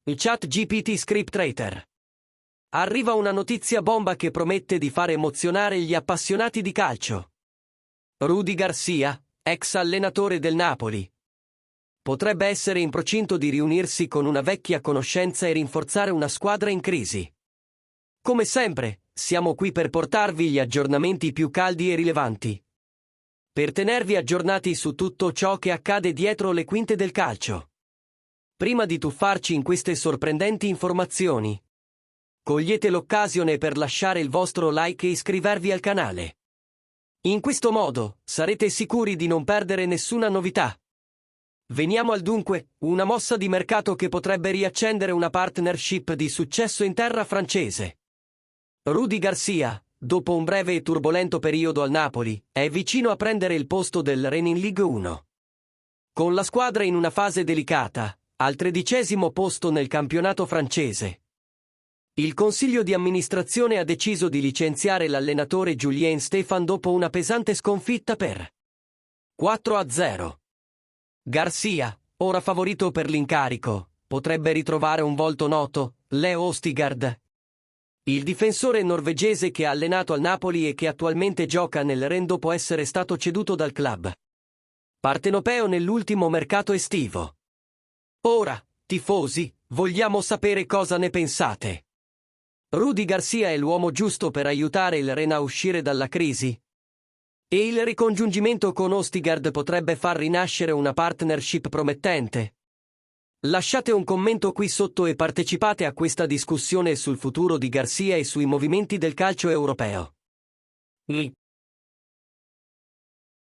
Il ChatGPT Scriptwriter. Arriva una notizia bomba che promette di far emozionare gli appassionati di calcio. Rudi Garcia, ex allenatore del Napoli, potrebbe essere in procinto di riunirsi con una vecchia conoscenza e rinforzare una squadra in crisi. Come sempre, siamo qui per portarvi gli aggiornamenti più caldi e rilevanti, per tenervi aggiornati su tutto ciò che accade dietro le quinte del calcio. Prima di tuffarci in queste sorprendenti informazioni, cogliete l'occasione per lasciare il vostro like e iscrivervi al canale. In questo modo, sarete sicuri di non perdere nessuna novità. Veniamo al dunque, una mossa di mercato che potrebbe riaccendere una partnership di successo in terra francese. Rudi Garcia, dopo un breve e turbolento periodo al Napoli, è vicino a prendere il posto del Rennes in Ligue 1. Con la squadra in una fase delicata, al 13° posto nel campionato francese, il consiglio di amministrazione ha deciso di licenziare l'allenatore Julien Stéphan dopo una pesante sconfitta per 4-0. Garcia, ora favorito per l'incarico, potrebbe ritrovare un volto noto, Leo Østigard, il difensore norvegese che ha allenato al Napoli e che attualmente gioca nel Rennes dopo essere stato ceduto dal club partenopeo nell'ultimo mercato estivo. Ora, tifosi, vogliamo sapere cosa ne pensate. Rudi Garcia è l'uomo giusto per aiutare il Rennes a uscire dalla crisi? E il ricongiungimento con Østigard potrebbe far rinascere una partnership promettente? Lasciate un commento qui sotto e partecipate a questa discussione sul futuro di Garcia e sui movimenti del calcio europeo.